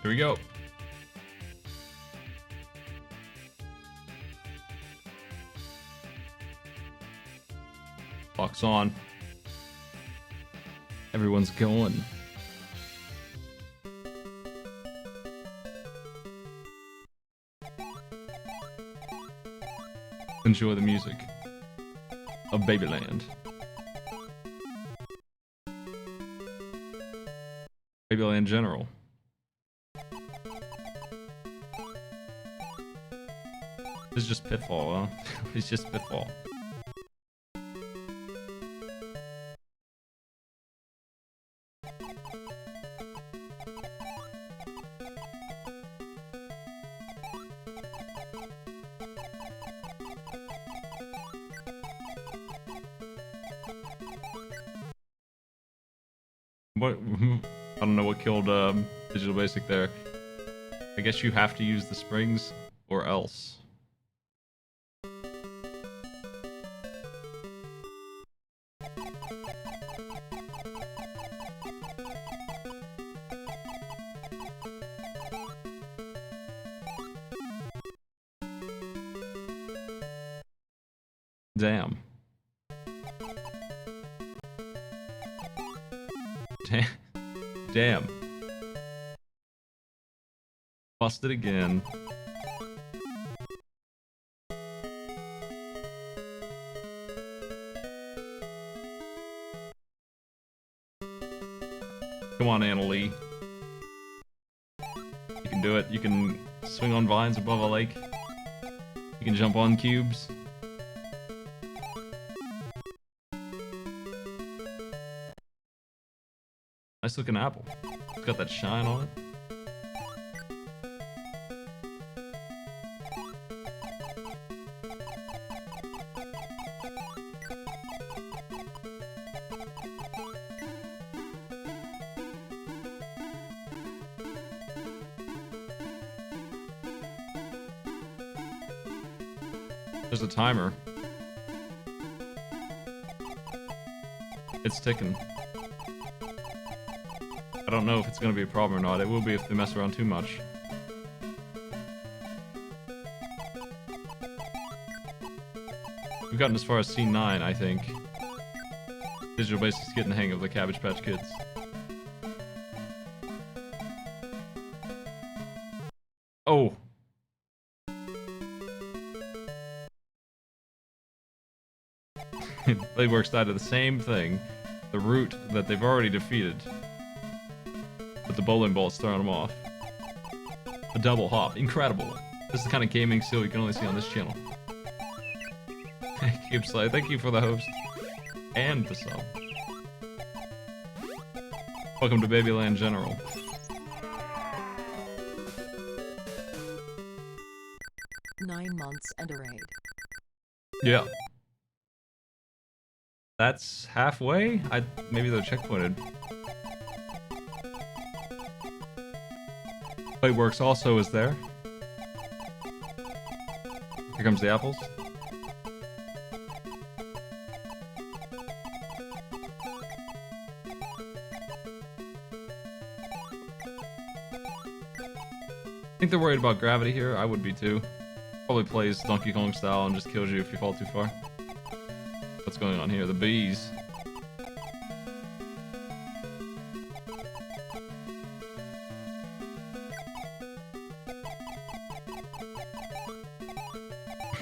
Here we go. Clock's on. Everyone's going. Enjoy the music of Babyland. Babyland General. This is just Pitfall, huh? It's just Pitfall. What? I don't know what killed Digital Basic there. I guess you have to use the springs or else. Damn. Damn. Busted again. Come on, Annalie. You can do it. You can swing on vines above a lake. You can jump on cubes. Nice looking apple. It's got that shine on it. There's a timer. It's ticking. I don't know if it's going to be a problem or not. It will be if they mess around too much. We've gotten as far as scene 9, I think. Digital Basic's getting the hang of the Cabbage Patch Kids. Oh! Bladeworks died to the same thing. The route that they've already defeated. But the bowling ball's throwing them off. A double hop. Incredible. This is the kind of gaming skill you can only see on this channel. Cube Slide, thank you for the host. And the sub. Welcome to Babyland General. Nine months and a raid. Yeah. That's halfway? Maybe they're checkpointed. Bladeworks also is there. Here comes the apples. I think they're worried about gravity here. I would be too. Probably plays Donkey Kong style and just kills you if you fall too far. What's going on here? The bees.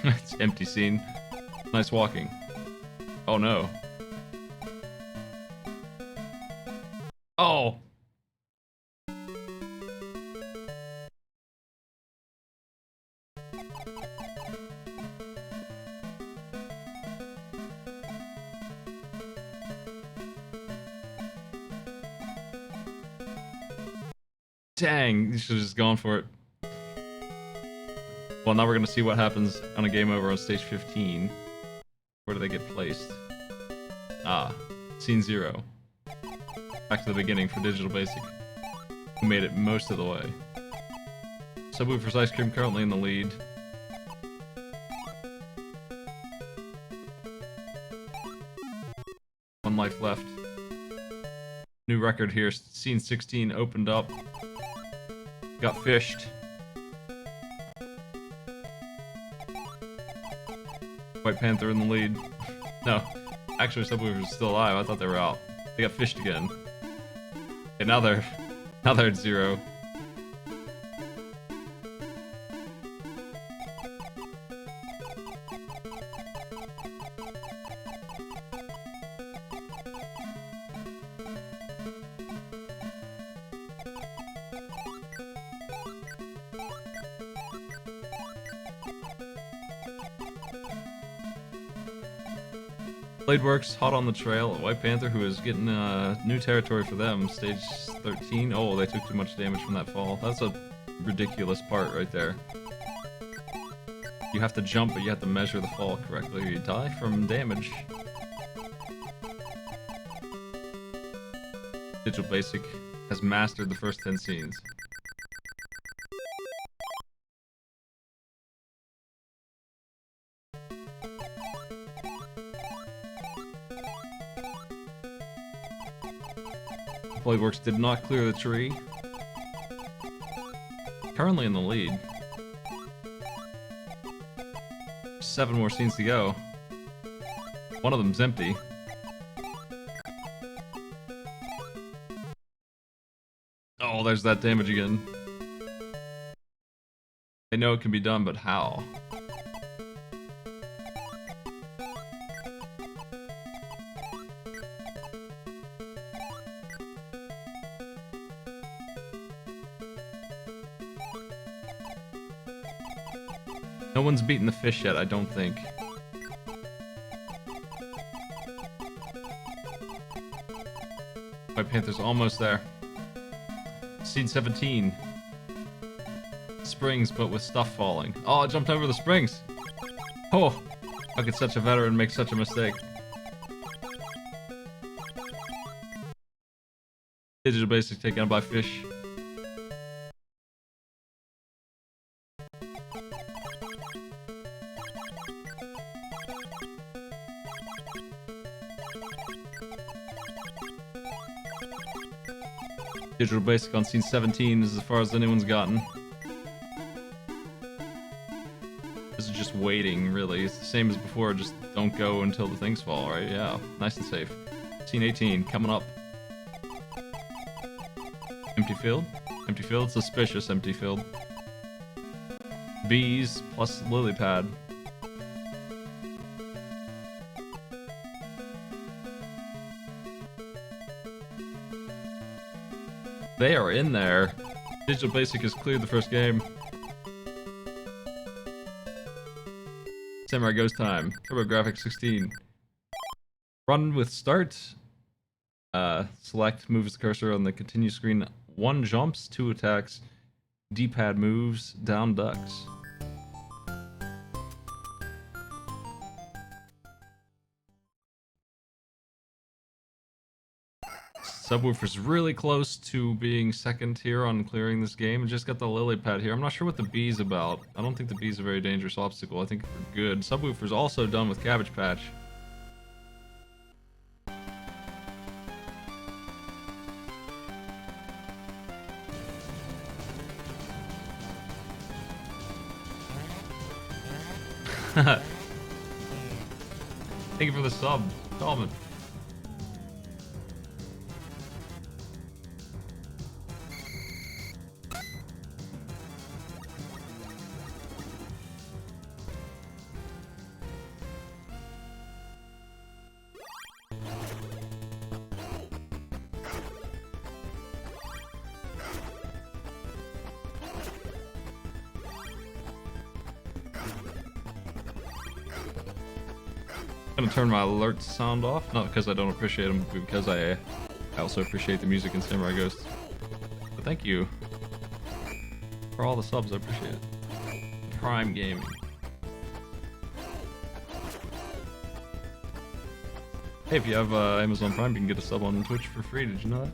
It's empty scene. Nice walking. Oh no. Oh! Dang, you should have just gone for it. Well, now we're going to see what happens on a game over on stage 15. Where do they get placed? Ah, scene 0. Back to the beginning for Digital Basic, who made it most of the way. Subwoofer's Ice Cream currently in the lead. One life left. New record here, scene 16 opened up. Got fished. White Panther in the lead. No, actually Subwoofers are still alive. I thought they were out. They got fished again. Okay, now they're at 0. Bladeworks, hot on the trail. White Panther, who is getting new territory for them. Stage 13. Oh, they took too much damage from that fall. That's a ridiculous part right there. You have to jump, but you have to measure the fall correctly, or you die from damage. Digital Basic has mastered the first 10 scenes. Bladeworks did not clear the tree. Currently in the lead. 7 more scenes to go. One of them's empty. Oh, there's that damage again. They know it can be done, but how? No one's beaten the fish yet, I don't think. White Panther's almost there. Scene 17. Springs, but with stuff falling. Oh, I jumped over the springs! Oh! How could such a veteran make such a mistake? Digital Basic taken out by fish. Digital Basic on scene 17 is as far as anyone's gotten. This is just waiting, really. It's the same as before, just don't go until the things fall, right? Yeah, nice and safe. Scene 18, coming up. Empty field? Empty field? Suspicious empty field. Bees plus lily pad. They are in there. Digital Basic has cleared the first game. Samurai Ghost time. TurboGrafx 16. Run with start. Select moves the cursor on the continue screen. 1 jumps, 2 attacks. D-pad moves, down ducks. Subwoofer's really close to being second here on clearing this game. Just got the lily pad here. I'm not sure what the bee's about. I don't think the bee's a very dangerous obstacle. I think we're good. Subwoofer's also done with Cabbage Patch. Thank you for the sub, Coleman. I'm gonna turn my alerts sound off, not because I don't appreciate them, but because I also appreciate the music in Samurai Ghost. But thank you for all the subs, I appreciate it. Prime Gaming. Hey, if you have Amazon Prime, you can get a sub on Twitch for free, did you know that?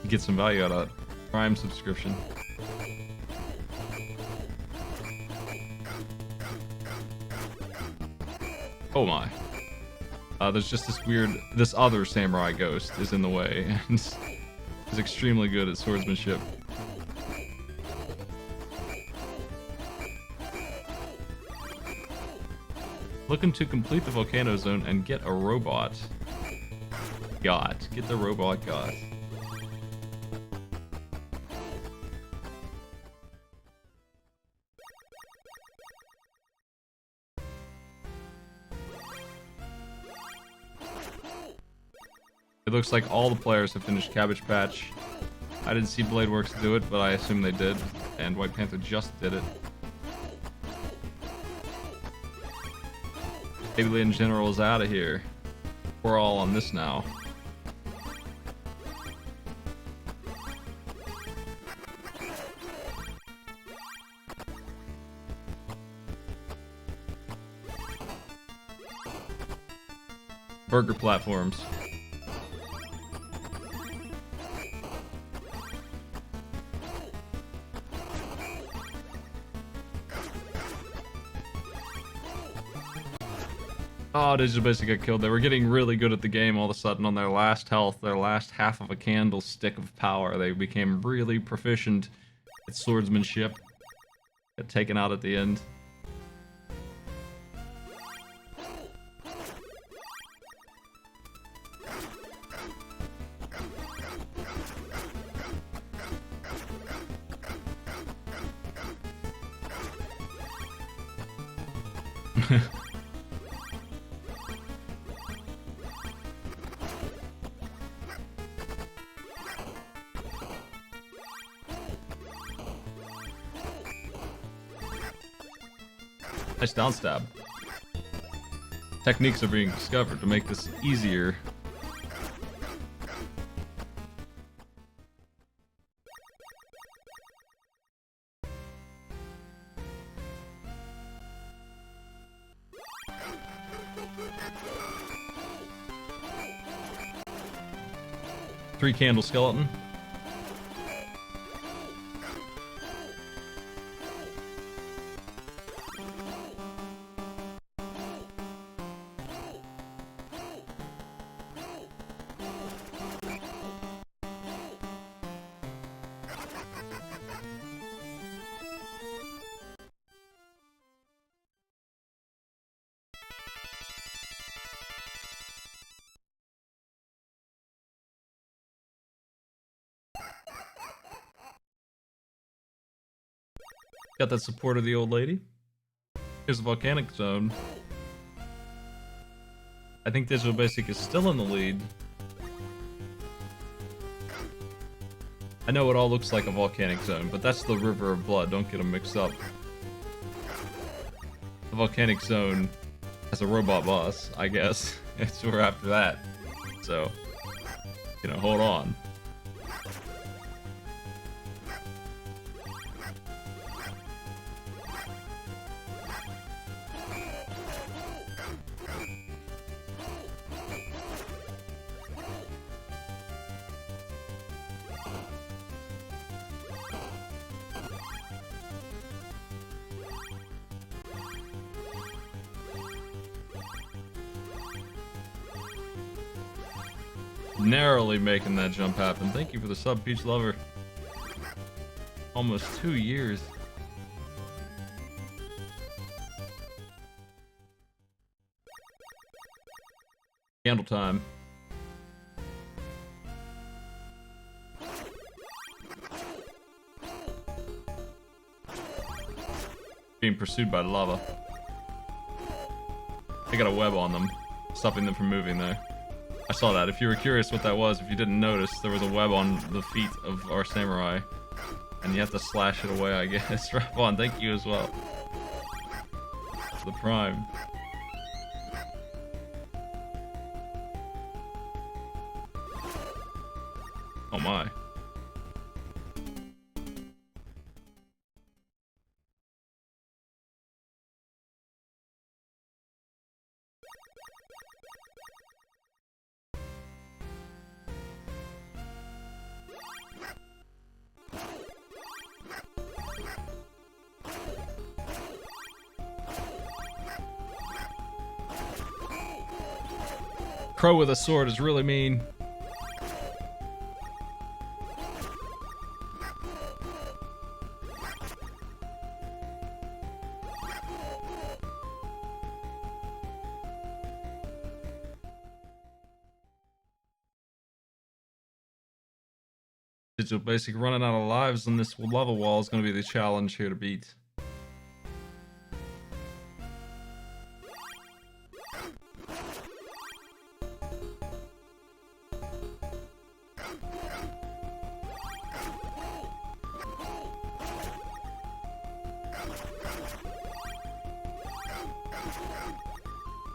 You get some value out of that Prime subscription. Oh my. There's just this other samurai ghost is in the way, and is extremely good at swordsmanship. Looking to complete the volcano zone and get a robot. Get the robot got. It looks like all the players have finished Cabbage Patch. I didn't see Bladeworks do it, but I assume they did. And White Panther just did it. Alien General is out of here. We're all on this now. Burger platforms. Oh, Digital Basic got killed. They were getting really good at the game all of a sudden on their last health, their last half of a candlestick of power. They became really proficient at swordsmanship. Got taken out at the end. Nice down stab. Techniques are being discovered to make this easier. Three candle skeleton. Got that support of the old lady. Here's the volcanic zone. I think Digital Basic is still in the lead. I know it all looks like a volcanic zone, but that's the River of Blood. Don't get them mixed up. The volcanic zone has a robot boss, I guess. It's we're after that. So, you know, hold on. Narrowly making that jump happen. Thank you for the sub, Peach Lover. Almost 2 years. Candle time. Being pursued by lava. They got a web on them, stopping them from moving there. I saw that. If you were curious what that was, if you didn't notice, there was a web on the feet of our samurai. And you have to slash it away, I guess. Rapon, thank you as well. For the prime. Oh my. crow with a sword is really mean. Digital Basic running out of lives on this lava wall is going to be the challenge here to beat.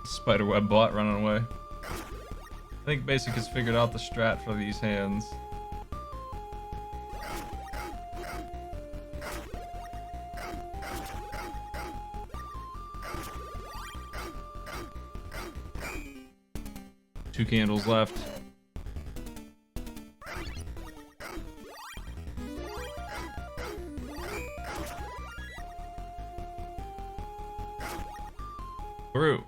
Spiderweb bot running away. I think Basic has figured out the strat for these hands. Two candles left. Through.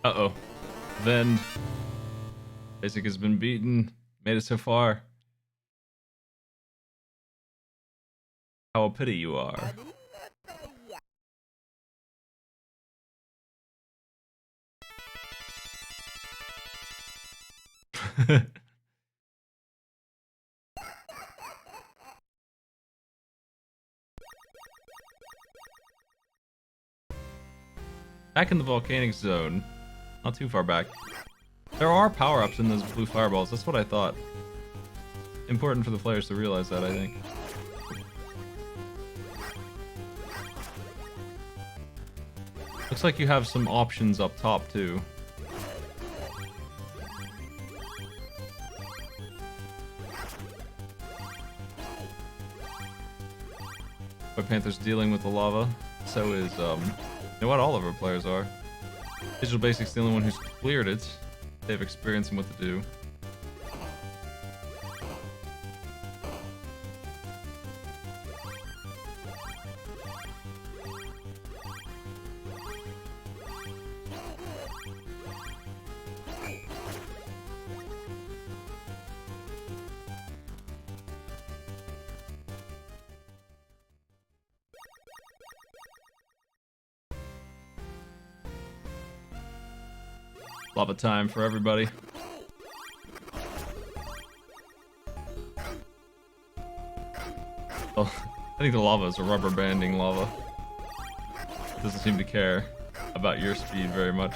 Uh-oh. Then Basic has been beaten. Made it so far. How a pity you are. Back in the volcanic zone. Not too far back. There are power-ups in those blue fireballs. That's what I thought. Important for the players to realize that, I think. Looks like you have some options up top, too. White Panther's dealing with the lava. So is, you know what? All of our players are. Digital Basic's the only one who's cleared it. They have experience in what to do. Lava time for everybody. Oh, I think the lava is a rubber banding lava. It doesn't seem to care about your speed very much.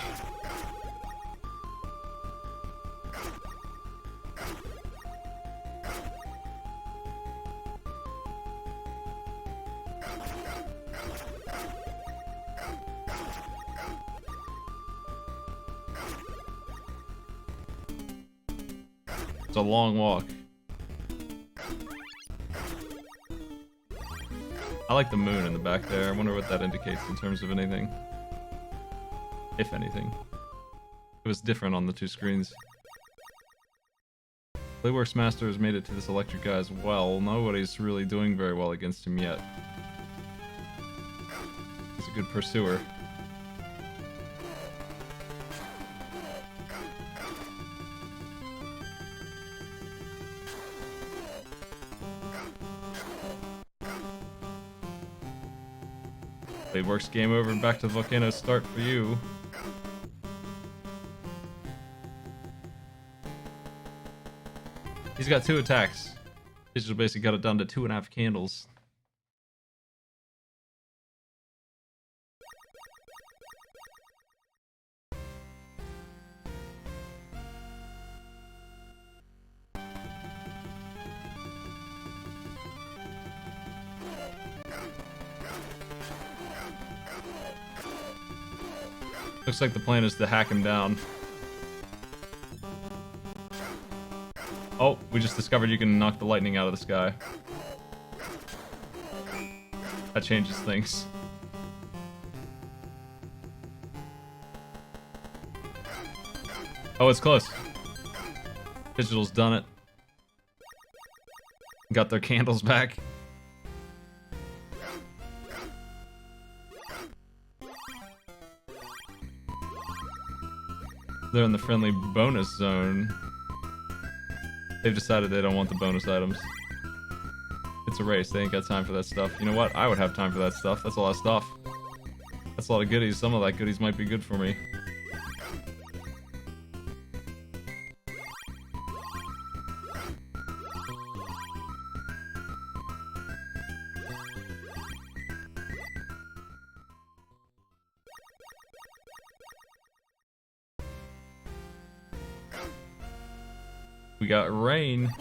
It's a long walk. I like the moon in the back there. I wonder what that indicates in terms of anything. If anything. It was different on the two screens. Playworks Master has made it to this electric guy as well. Nobody's really doing very well against him yet. He's a good pursuer. Playworks game over and back to Volcano start for you. He's got 2 attacks. Digital Basic got it down to 2.5 candles. Looks like the plan is to hack him down. Oh, we just discovered you can knock the lightning out of the sky. That changes things. Oh, it's close. Digital's done it. Got their candles back. They're in the friendly bonus zone. They've decided they don't want the bonus items. It's a race. They ain't got time for that stuff. You know what? I would have time for that stuff. That's a lot of stuff. That's a lot of goodies. Some of that goodies might be good for me. We got rain.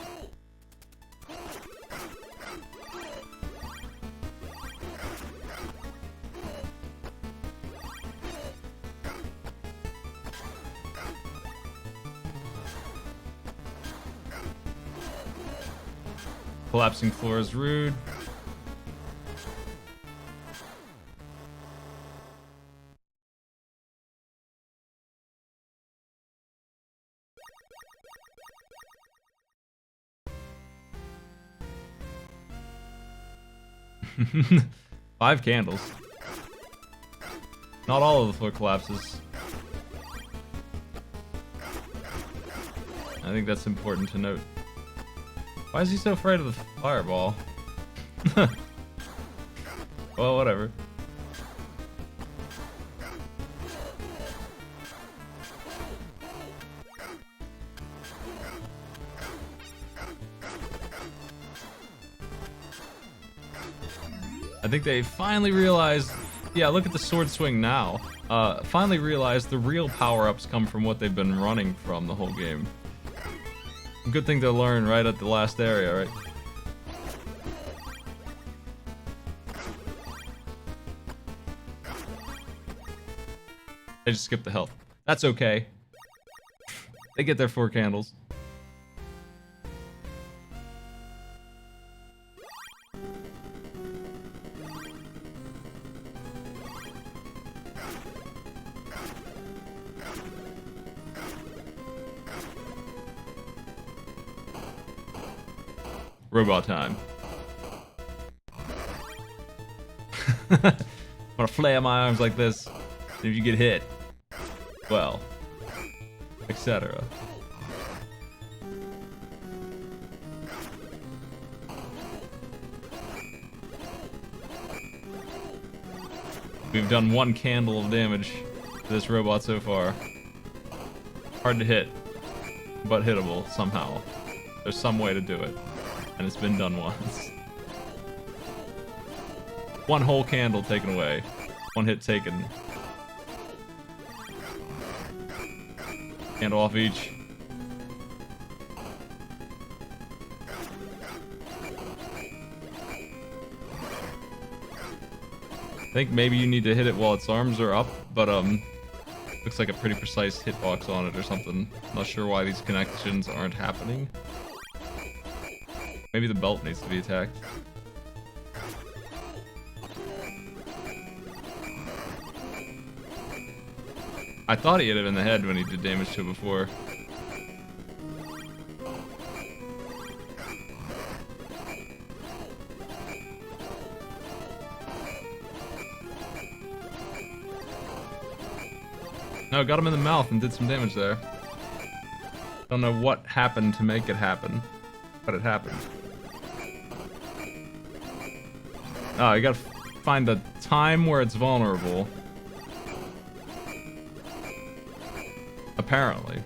Collapsing floor is rude. Five candles. Not all of the floor collapses. I think that's important to note. Why is he so afraid of the fireball? Well, whatever. I think they finally realized, yeah, look at the sword swing now. Finally realized the real power-ups come from what they've been running from the whole game. Good thing to learn right at the last area, right? They just skipped the health. That's okay. They get their 4 candles. Robot time. I'm gonna flare my arms like this. And if you get hit, well, etc. We've done 1 candle of damage to this robot so far. Hard to hit, but hittable somehow. There's some way to do it. And it's been done once. 1 whole candle taken away. 1 hit taken. Candle off each. I think maybe you need to hit it while its arms are up, but looks like a pretty precise hitbox on it or something. Not sure why these connections aren't happening. Maybe the belt needs to be attacked. I thought he hit it in the head when he did damage to it before. No, got him in the mouth and did some damage there. Don't know what happened to make it happen, but it happened. Oh, you gotta find the time where it's vulnerable. Apparently.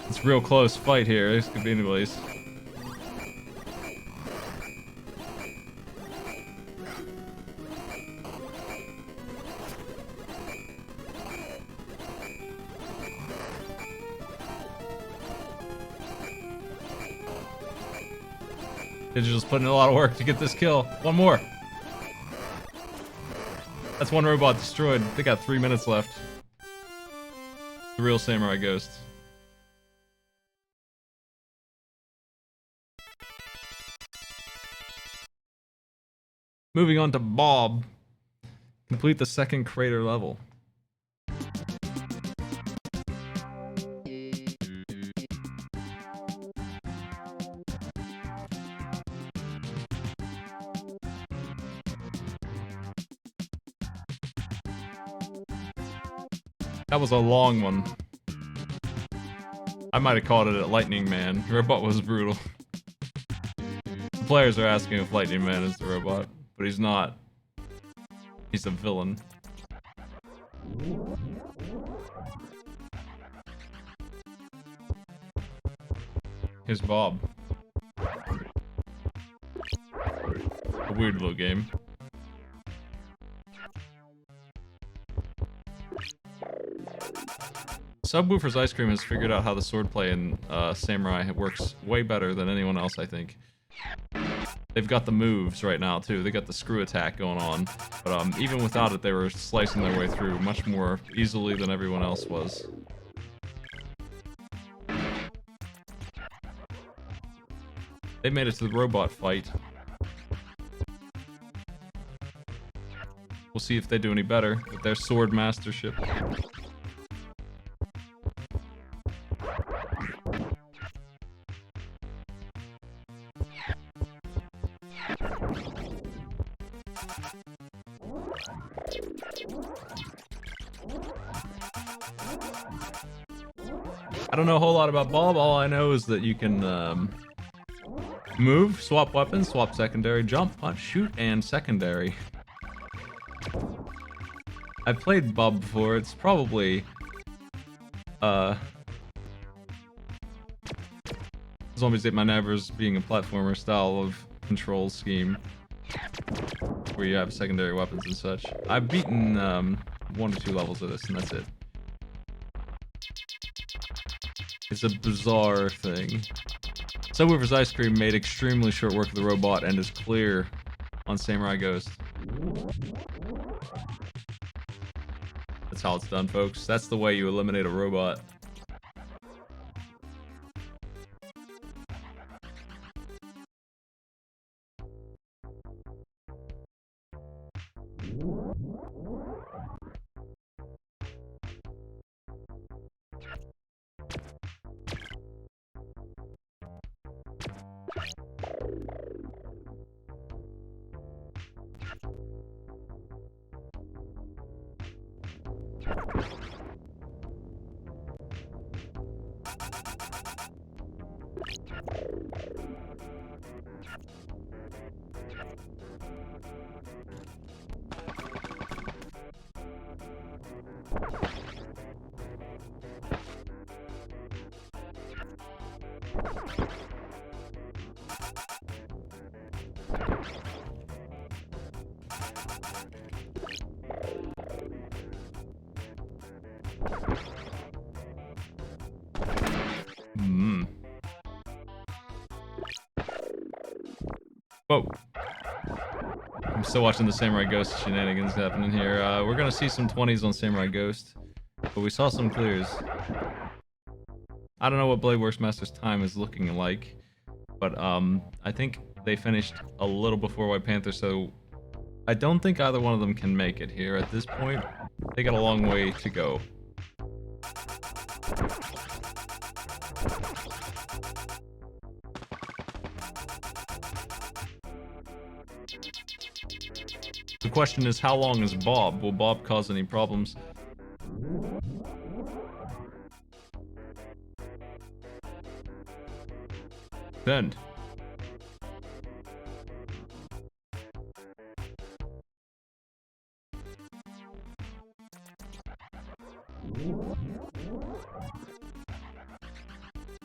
It's a real close fight here. This could be anybody's. Digital's putting in a lot of work to get this kill. One more. That's one robot destroyed. They got 3 minutes left. The real Samurai Ghost. Moving on to Bob. Complete the second crater level. That was a long one. I might have called it a Lightning Man. Robot was brutal. The players are asking if Lightning Man is the robot, but he's not. He's a villain. Here's Bob. A weird little game. Subwoofer's Ice Cream has figured out how the swordplay in Samurai works way better than anyone else, I think. They've got the moves right now, too. They got the screw attack going on. But even without it, they were slicing their way through much more easily than everyone else was. They made it to the robot fight. We'll see if they do any better with their sword mastership. I don't know a whole lot about Bob. All I know is that you can move, swap weapons, swap secondary, jump, punch, shoot, and secondary. I've played Bob before. It's probably Zombies Ate My Neighbors being a platformer style of control scheme where you have secondary weapons and such. I've beaten 1 to 2 levels of this, and that's it. It's a bizarre thing. Subwoofer's Ice Cream made extremely short work of the robot and is clear on Samurai Ghost. That's how it's done, folks. That's the way you eliminate a robot. Whoa. I'm still watching the Samurai Ghost shenanigans happening here. We're gonna see some 20s on Samurai Ghost, but we saw some clears. I don't know what Blade Works Master's time is looking like, but I think they finished a little before White Panther, so I don't think either one of them can make it here at this point. They got a long way to go. The question is, how long is Bob? Will Bob cause any problems? Send.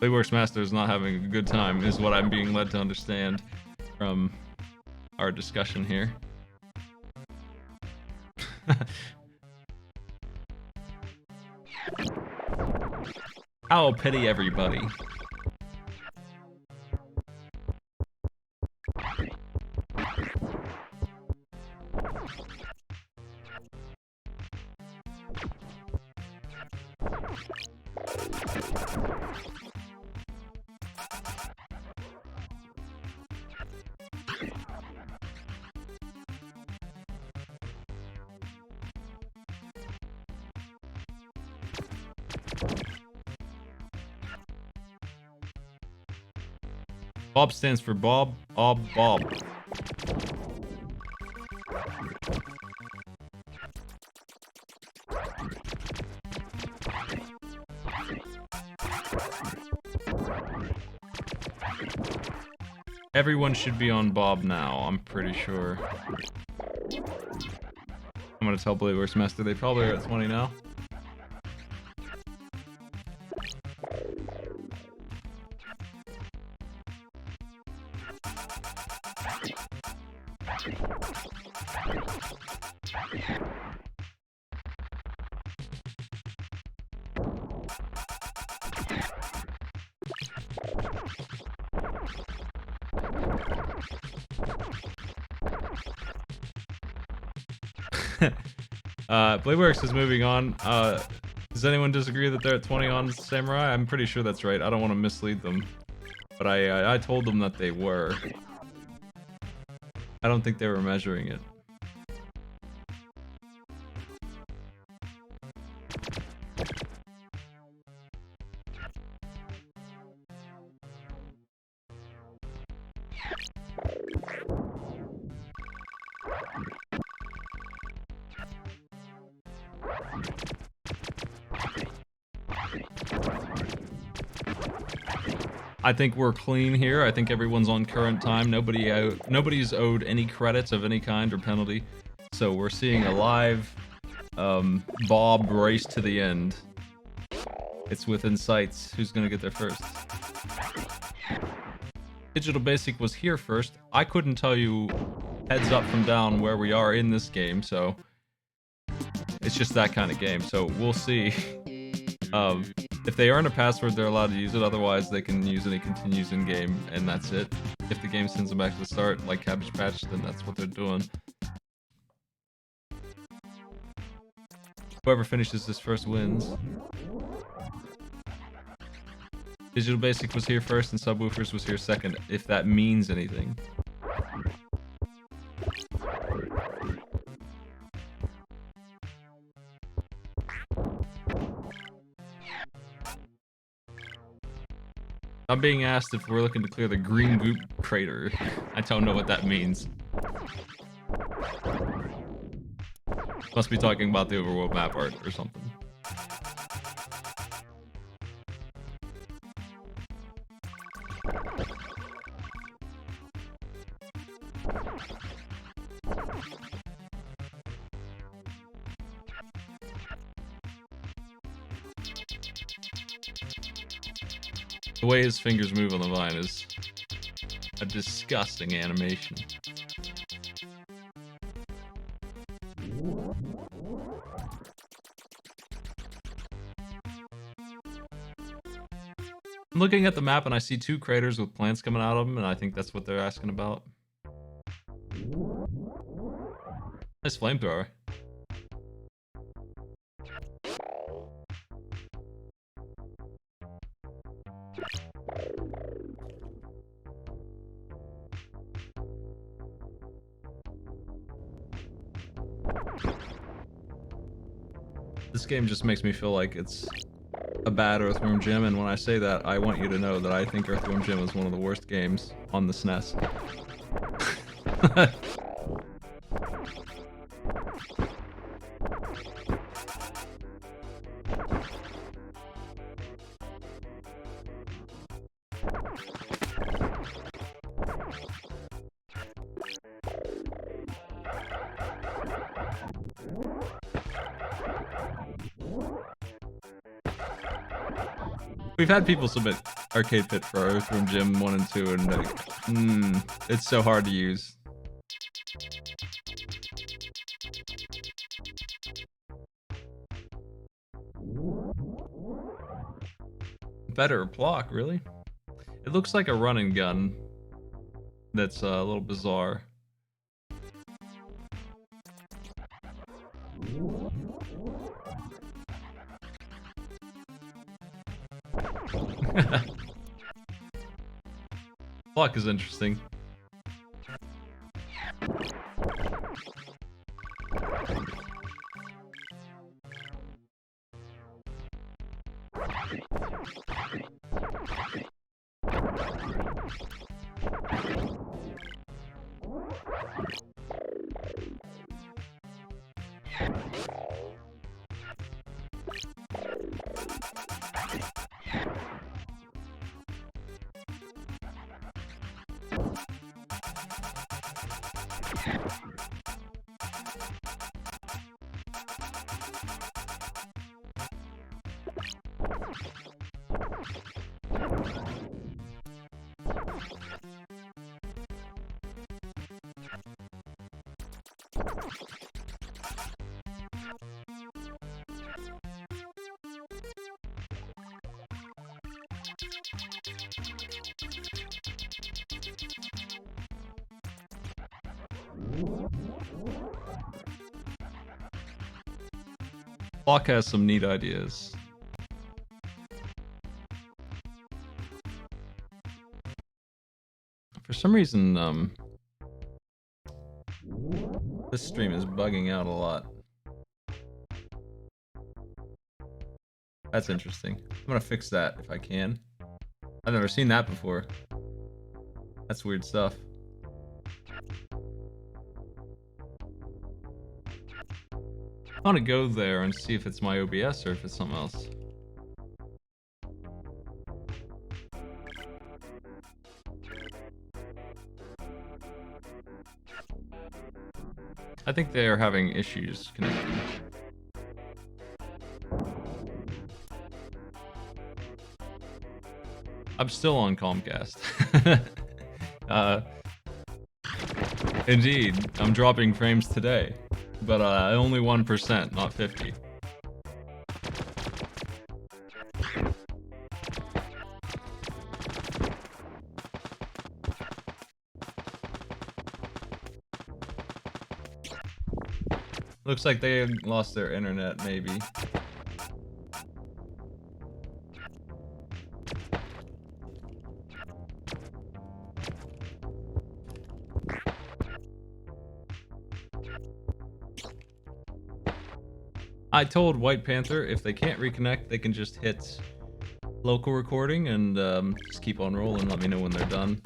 Playworks Master is not having a good time, is what I'm being led to understand from our discussion here. I'll pity everybody. Bob stands for Bob, Bob. Everyone should be on Bob now, I'm pretty sure. I'm gonna tell Bladeworks Master they probably are at 20 now. Bladeworks is moving on. Does anyone disagree that they're at 20 on Samurai? I'm pretty sure that's right. I don't want to mislead them. But I told them that they were. I don't think they were measuring it. I think we're clean here. I think everyone's on current time. Nobody's owed any credits of any kind or penalty. So we're seeing a live Bob race to the end. It's within sights. Who's gonna get there first? Digital Basic was here first. I couldn't tell you heads up from down where we are in this game, so it's just that kind of game. So we'll see. If they earn a password, they're allowed to use it. Otherwise, they can use any continues in game, and that's it. If the game sends them back to the start, like Cabbage Patch, then that's what they're doing. Whoever finishes this first wins. Digital Basic was here first, and Subwoofers was here second, if that means anything. I'm being asked if we're looking to clear the green goop crater. I don't know what that means. Must be talking about the overworld map art or something. The way his fingers move on the vine is a disgusting animation. I'm looking at the map and I see two craters with plants coming out of them, and I think that's what they're asking about. Nice flamethrower. This game just makes me feel like it's a bad Earthworm Jim, and when I say that, I want you to know that I think Earthworm Jim is one of the worst games on the SNES. We've had people submit Arcade Pit for Earthworm Jim 1 and 2, and like, it's so hard to use. Better block, really? It looks like a run and gun. That's a little bizarre. Block is interesting. Block has some neat ideas. For some reason, this stream is bugging out a lot. That's interesting. I'm gonna fix that if I can. I've never seen that before. That's weird stuff. I want to go there and see if it's my OBS or if it's something else. I think they are having issues connecting. I'm still on Comcast. Indeed, I'm dropping frames today, but only 1%, not 50. Looks like they lost their internet, maybe. I told White Panther if they can't reconnect, they can just hit local recording and just keep on rolling. Let me know when they're done.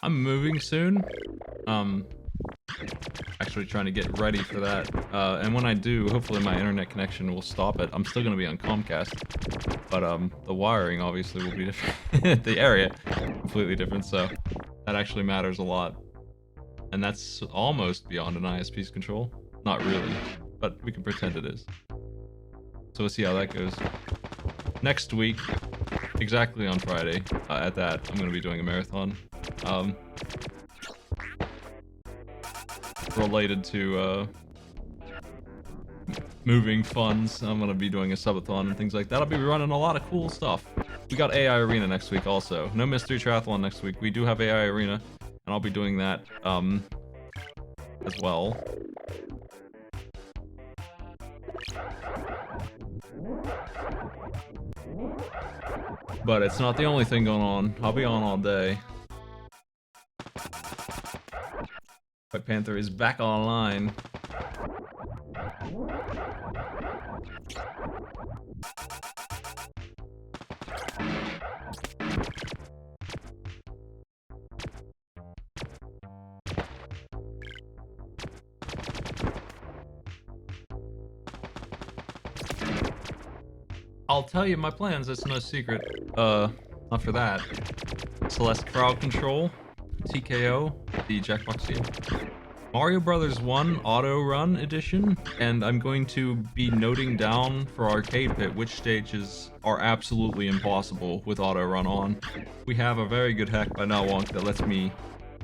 I'm moving soon. Actually trying to get ready for that. And when I do, hopefully my internet connection will stop it. I'm still gonna be on Comcast, but the wiring obviously will be different. The area completely different, so that actually matters a lot. And that's almost beyond an ISP's control. Not really, but we can pretend it is. So we'll see how that goes. Next week, exactly on Friday, at that, I'm gonna be doing a marathon. Related to moving funds. I'm gonna be doing a subathon and things like that. I'll be running a lot of cool stuff. We got AI Arena next week also. No Mystery Triathlon next week. We do have AI Arena, and I'll be doing that as well. But it's not the only thing going on. I'll be on all day. White Panther is back online. I'll tell you my plans, it's no secret. Not for that. Celeste Crowd Control, TKO, the Jackbox game. Mario Brothers 1 Auto Run Edition, and I'm going to be noting down for Arcade Pit which stages are absolutely impossible with Auto Run on. We have a very good hack by Nowonk that lets me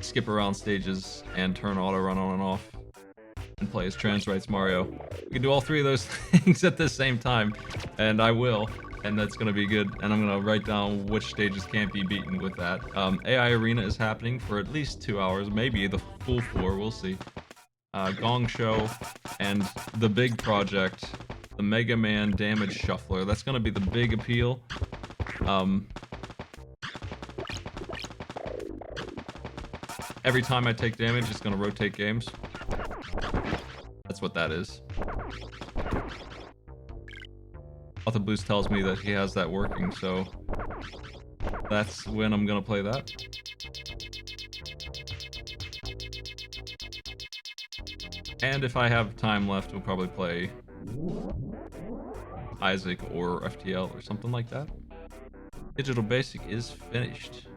skip around stages and turn Auto Run on and off. and play as trans rights Mario. We can do all three of those things at the same time, and I will, and that's gonna be good. And I'm gonna write down which stages can't be beaten with that. AI Arena is happening for at least 2 hours, maybe the full 4, we'll see. Gong Show, and the big project, the Mega Man Damage Shuffler. That's gonna be the big appeal. Every time I take damage, it's gonna rotate games. That's what that is. Author Blues tells me that he has that working, so that's when I'm gonna play that. And if I have time left, we'll probably play Isaac or FTL or something like that. Digital Basic is finished.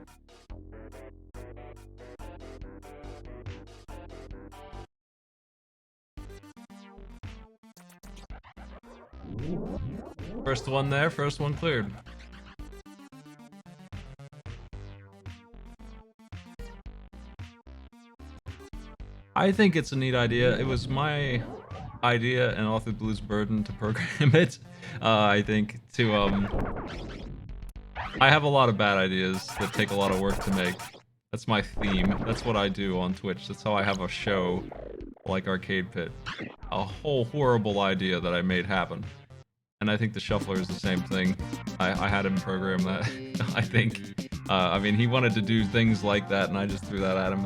First one there, first one cleared. I think it's a neat idea. It was my idea and Author Blue's burden to program it. I think to I have a lot of bad ideas that take a lot of work to make. That's my theme. That's what I do on Twitch. That's how I have a show like Arcade Pit. A whole horrible idea that I made happen. And I think the shuffler is the same thing. I had him program that, I think. I mean, he wanted to do things like that, and I just threw that at him.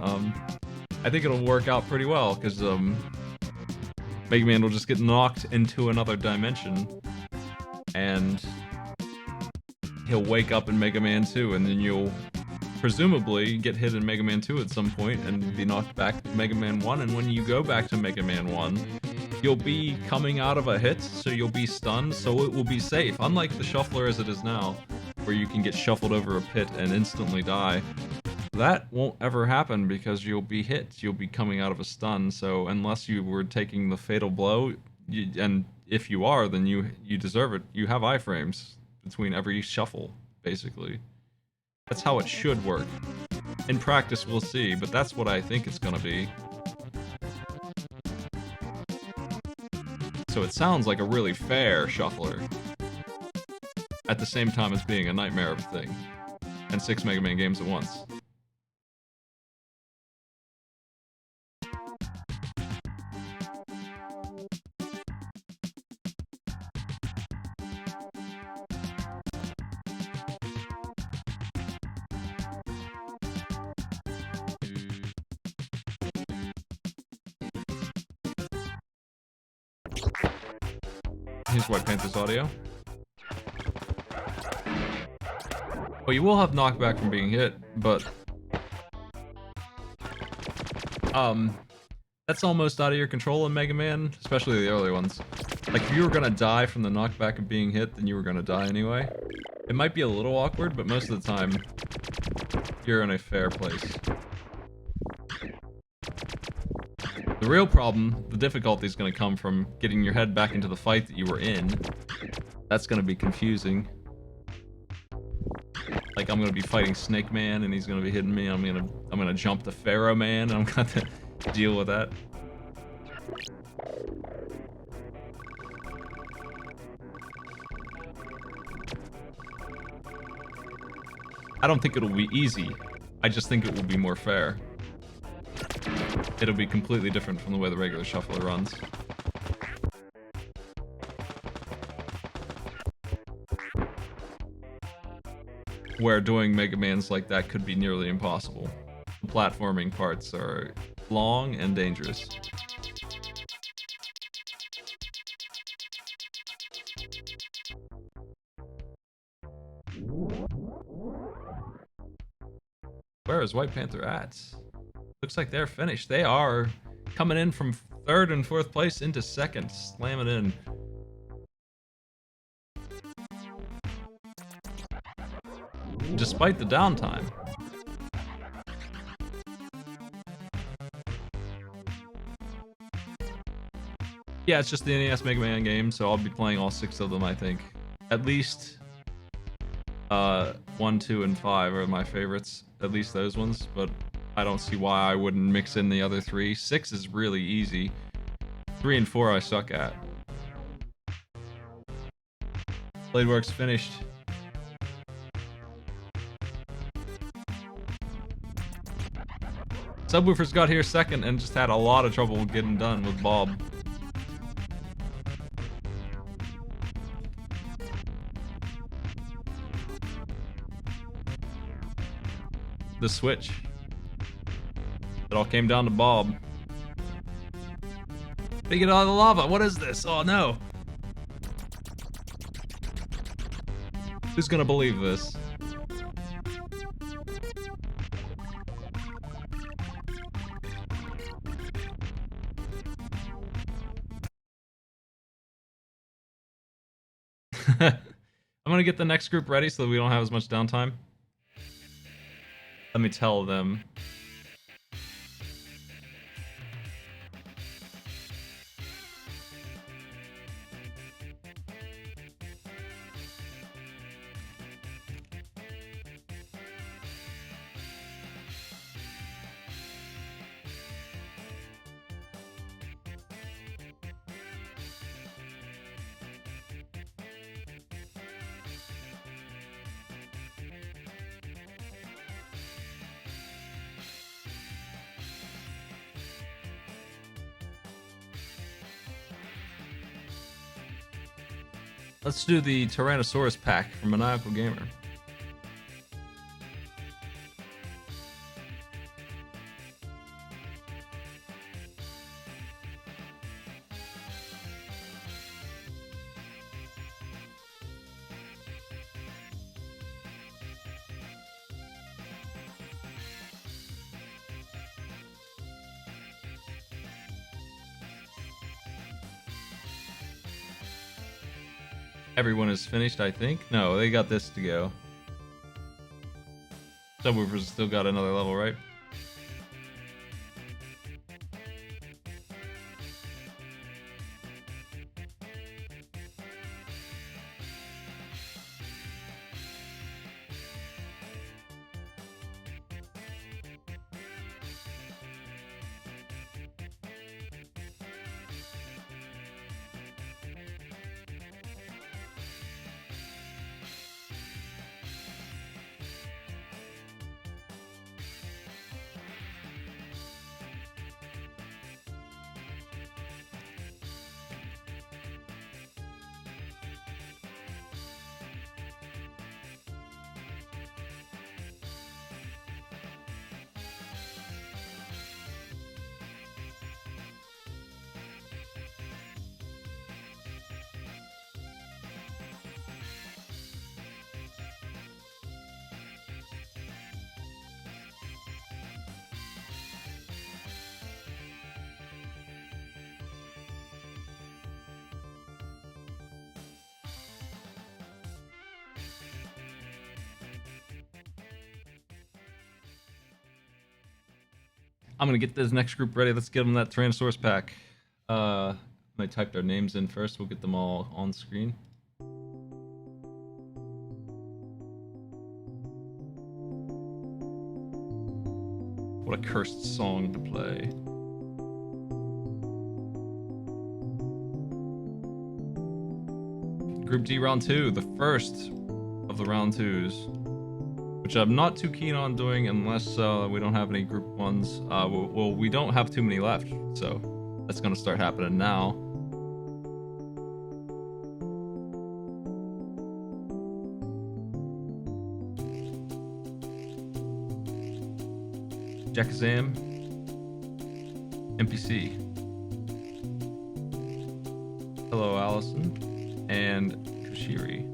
I think it'll work out pretty well, because Mega Man will just get knocked into another dimension, and he'll wake up in Mega Man 2, and then you'll presumably get hit in Mega Man 2 at some point and be knocked back to Mega Man 1, and when you go back to Mega Man 1, you'll be coming out of a hit, so you'll be stunned, so it will be safe. Unlike the shuffler as it is now, where you can get shuffled over a pit and instantly die. That won't ever happen because you'll be hit. You'll be coming out of a stun, so unless you were taking the fatal blow, and if you are, then you deserve it. You have iframes between every shuffle, basically. That's how it should work. In practice, we'll see, but that's what I think it's gonna be. So it sounds like a really fair shuffler. At the same time as being a nightmare of a thing. And 6 Mega Man games at once. Here's White Panther's audio. Well, you will have knockback from being hit, but that's almost out of your control in Mega Man, especially the early ones. Like, if you were gonna die from the knockback of being hit, then you were gonna die anyway. It might be a little awkward, but most of the time, you're in a fair place. The real problem, the difficulty is going to come from getting your head back into the fight that you were in. That's going to be confusing. Like, I'm going to be fighting Snake Man and he's going to be hitting me. I'm going to jump the Pharaoh Man and I'm going to deal with that. I don't think it'll be easy. I just think it will be more fair. It'll be completely different from the way the regular shuffler runs. Where doing Mega Mans like that could be nearly impossible. The platforming parts are long and dangerous. Where is White Panther at? Looks like they're finished. They are coming in from 3rd and 4th place into 2nd, slamming in. Despite the downtime. Yeah, it's just the NES Mega Man game, so I'll be playing all 6 of them, I think. At least 1, 2, and 5 are my favorites. At least those ones, but I don't see why I wouldn't mix in the other 3. 6 is really easy. 3 and 4 I suck at. Blade work's finished. Subwoofers got here second and just had a lot of trouble getting done with Bob. The switch. It all came down to Bob. They get out of the lava. What is this? Oh no. Who's gonna believe this? I'm gonna get the next group ready so that we don't have as much downtime. Let me tell them. Let's do the Tyrannosaurus pack from Maniacal Gamer. Everyone is finished, I think. No, they got this to go. Subwoofers still got another level, right? I'm gonna get this next group ready. Let's get them that Tyrannosaurus pack. I type their names in first. We'll get them all on screen. What a cursed song to play. Group D round 2, the first of the round 2s. Which I'm not too keen on doing unless we don't have any group 1s. Well, we don't have too many left, so that's gonna start happening now. Jackazam, NPC. Hello, Allison, and Kushiri.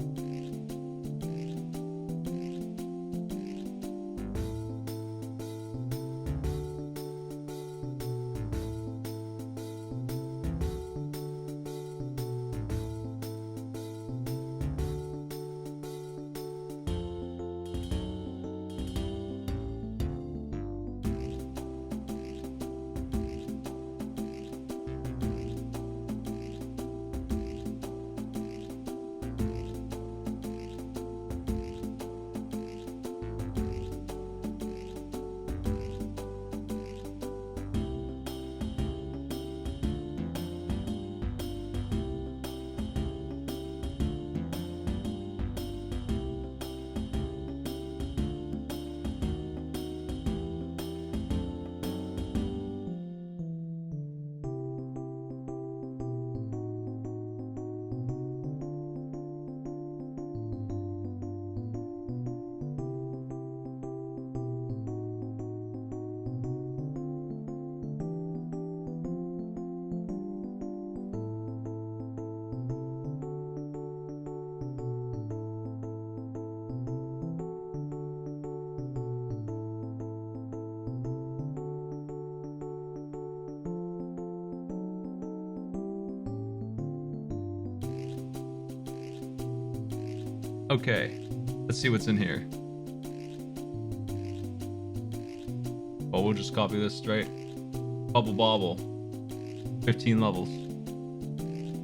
Okay, let's see what's in here. Well, we'll just copy this straight. Bubble Bobble, 15 levels.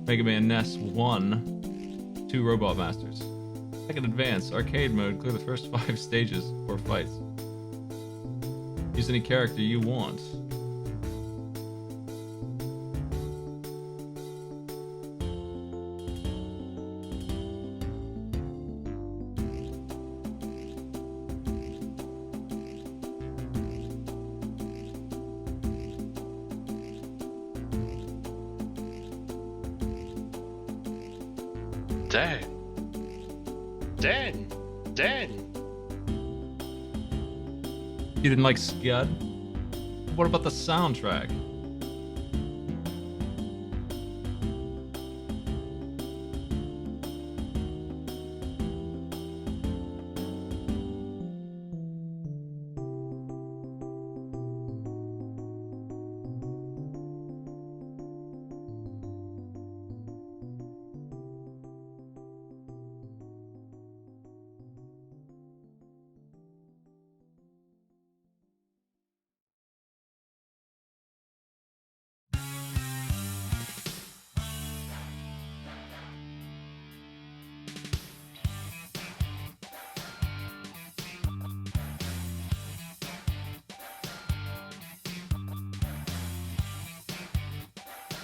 Mega Man NES 1, 2 Robot Masters. Second Advance, Arcade Mode, clear the first 5 stages or fights. Use any character you want. Dan! You didn't like Scud? What about the soundtrack?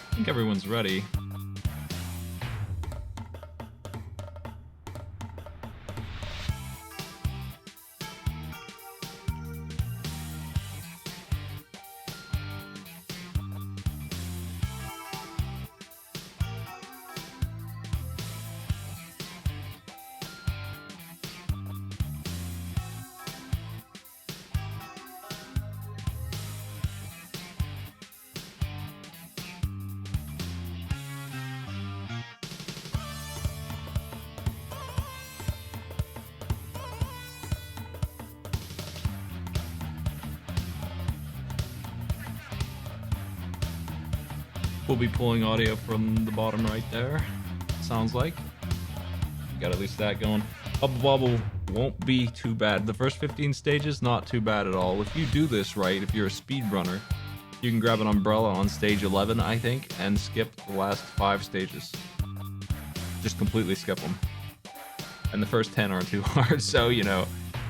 I think everyone's ready. We'll be pulling audio from the bottom right there. Sounds like. Got at least that going. Bubble Bobble won't be too bad. The first 15 stages, not too bad at all. If you do this right, if you're a speedrunner, you can grab an umbrella on stage 11, I think, and skip the last 5 stages. Just completely skip them. And the first 10 aren't too hard, so, you know,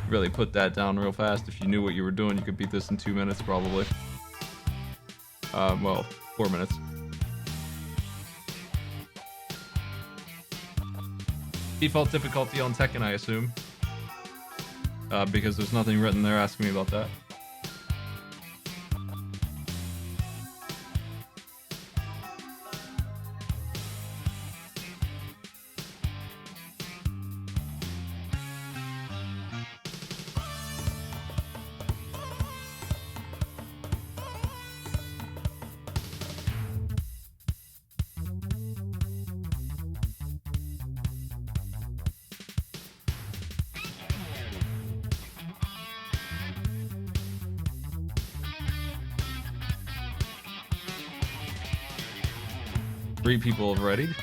really put that down real fast. If you knew what you were doing, you could beat this in 2 minutes, probably. Well, 4 minutes. Default difficulty on Tekken, I assume. Because there's nothing written there asking me about that. Three people have readied.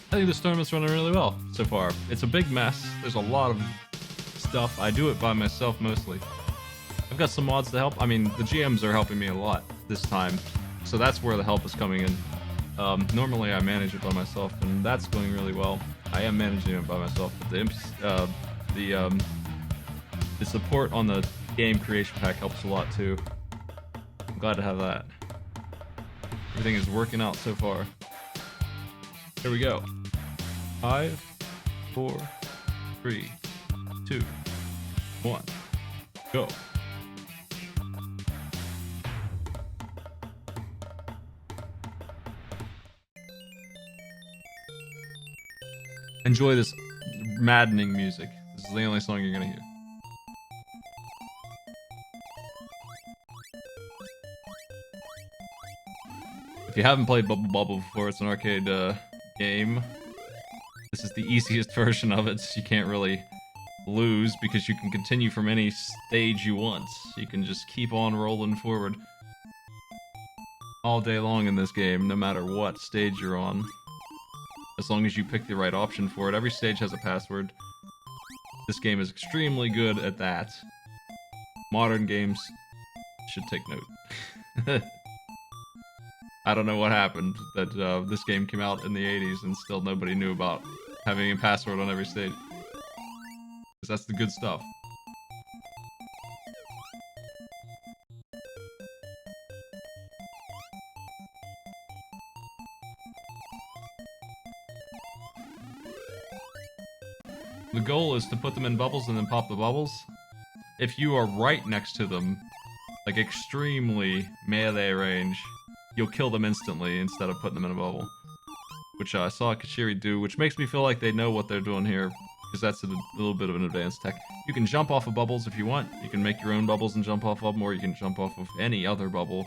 I think this tournament's running really well so far. It's a big mess. There's a lot of stuff. I do it by myself mostly. I've got some mods to help. I mean, the GMs are helping me a lot this time, so that's where the help is coming in. Normally I manage it by myself, and that's going really well. I am managing it by myself, but the support on the game creation pack helps a lot too. I'm glad to have that. Everything is working out so far. Here we go. 5, 4, 3, 2, 1, go. Enjoy this maddening music. This is the only song you're gonna hear. If you haven't played Bubble Bobble before, it's an arcade game. This is the easiest version of it, so you can't really lose because you can continue from any stage you want. You can just keep on rolling forward all day long in this game, no matter what stage you're on. As long as you pick the right option for it. Every stage has a password. This game is extremely good at that. Modern games should take note. I don't know what happened that this game came out in the 80s and still nobody knew about having a password on every stage. Because that's the good stuff. The goal is to put them in bubbles and then pop the bubbles. If you are right next to them, like extremely melee range, you'll kill them instantly instead of putting them in a bubble. Which I saw Kashiri do, which makes me feel like they know what they're doing here, because that's a little bit of an advanced tech. You can jump off of bubbles if you want. You can make your own bubbles and jump off of them, or you can jump off of any other bubble.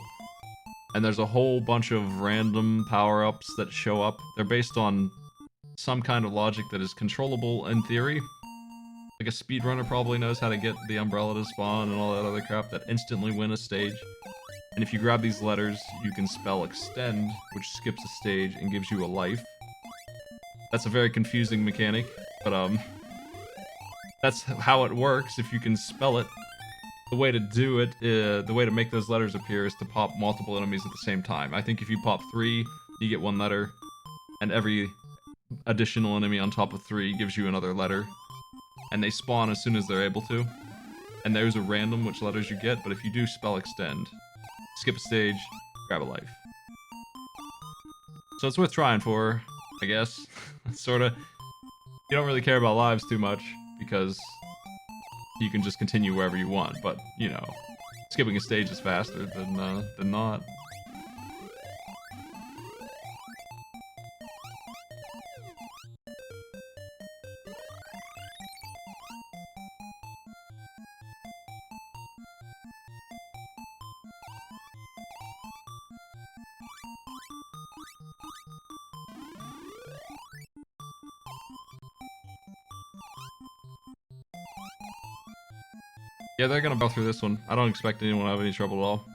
And there's a whole bunch of random power-ups that show up. They're based on some kind of logic that is controllable in theory. Like a speedrunner probably knows how to get the umbrella to spawn and all that other crap that instantly win a stage. And if you grab these letters, you can spell extend, which skips a stage and gives you a life. That's a very confusing mechanic, but that's how it works if you can spell it. The way to do it, the way to make those letters appear is to pop multiple enemies at the same time. I think if you pop 3, you get 1 letter, and every additional enemy on top of 3 gives you another letter. And they spawn as soon as they're able to. And there's a random which letters you get, but if you do spell extend, skip a stage, grab a life. So it's worth trying for, I guess. Sorta. You don't really care about lives too much, because you can just continue wherever you want, but, you know, skipping a stage is faster than not. Yeah, they're gonna go through this one. I don't expect anyone to have any trouble at all.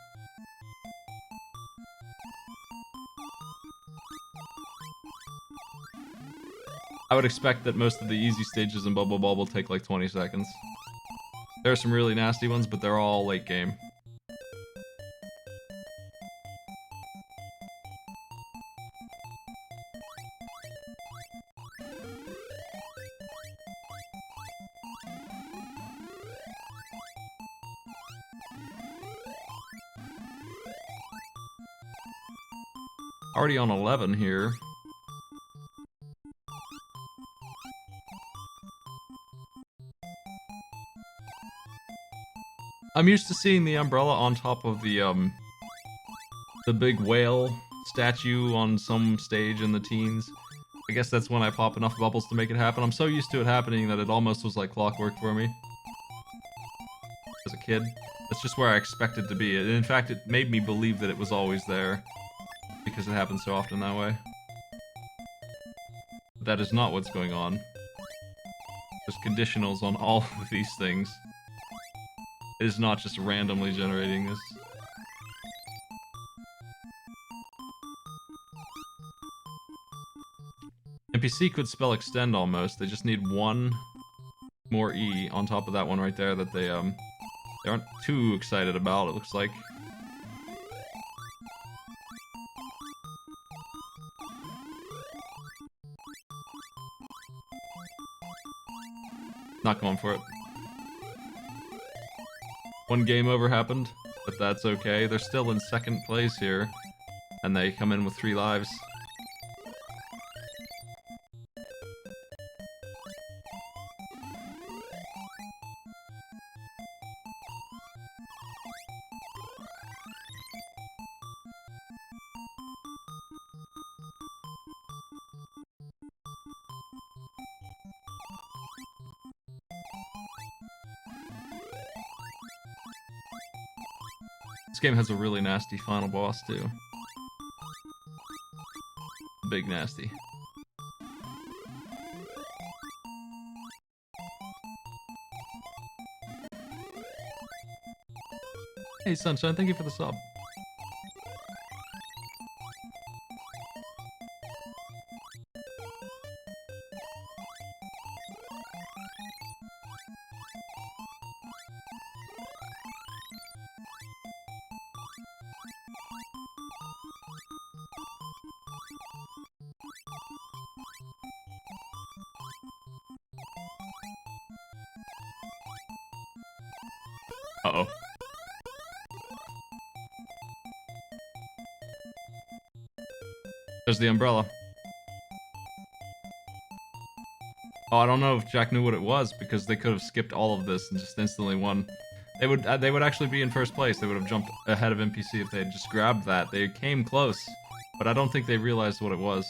I would expect that most of the easy stages in Bubble Bobble will take like 20 seconds. There are some really nasty ones, but they're all late game. Already on 11 here. I'm used to seeing the umbrella on top of the big whale statue on some stage in the teens. I guess that's when I pop enough bubbles to make it happen. I'm so used to it happening that it almost was like clockwork for me. As a kid. That's just where I expected to be. And in fact, it made me believe that it was always there. Because it happens so often that way. But that is not what's going on. There's conditionals on all of these things. It is not just randomly generating this. NPC could spell extend almost. They just need 1 more E on top of that one right there that they aren't too excited about, it looks like. Not going for it. 1 game over happened, but that's okay. They're still in 2nd place here. and they come in with 3 lives. This game has a really nasty final boss too. Big nasty. Hey Sunshine, thank you for the sub. Uh-oh. There's the umbrella. Oh, I don't know if Jack knew what it was, because they could have skipped all of this and just instantly won. They would actually be in first place. They would have jumped ahead of NPC if they had just grabbed that. They came close, but I don't think they realized what it was.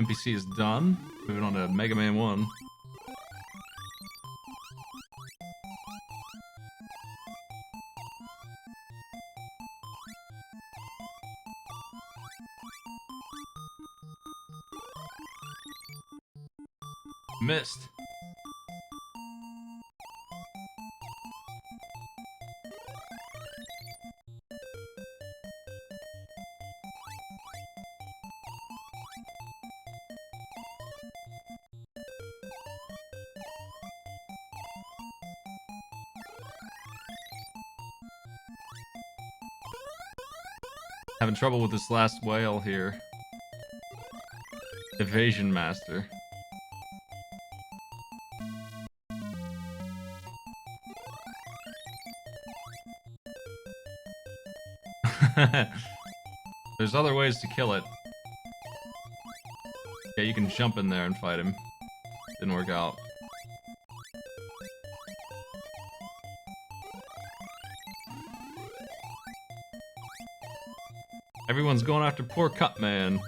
NPC is done. Moving on to Mega Man 1. Missed. Having trouble with this last whale here. Evasion Master. There's other ways to kill it. Yeah, you can jump in there and fight him. Didn't work out. Everyone's going after poor Cutman.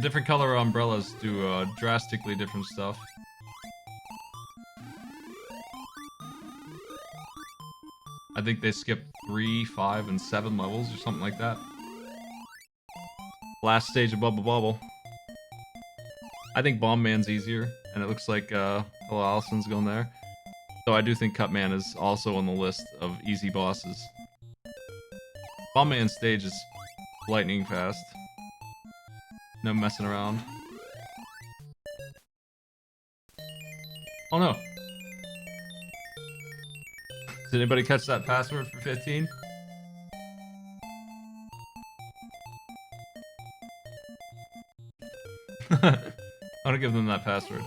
Different color umbrellas do drastically different stuff. I think they skipped 3, 5, and 7 levels or something like that. Last stage of Bubble Bobble. I think Bomb Man's easier, and it looks like Hello Allison's going there. So I do think Cutman is also on the list of easy bosses. Bomb Man's stage is lightning fast. No messing around. Oh no. Did anybody catch that password for 15? I want to give them that password.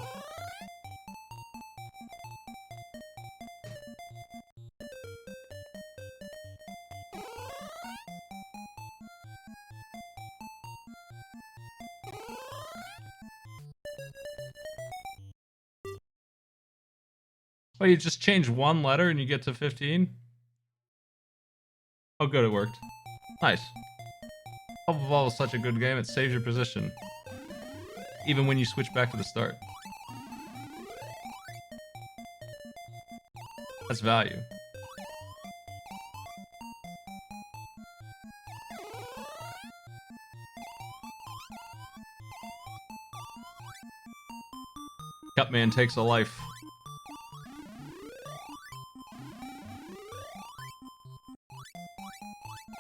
Oh, you just change one letter and you get to 15? Oh, good, it worked. Nice. Bubble Ball is such a good game, it saves your position. Even when you switch back to the start. That's value. Cutman takes a life.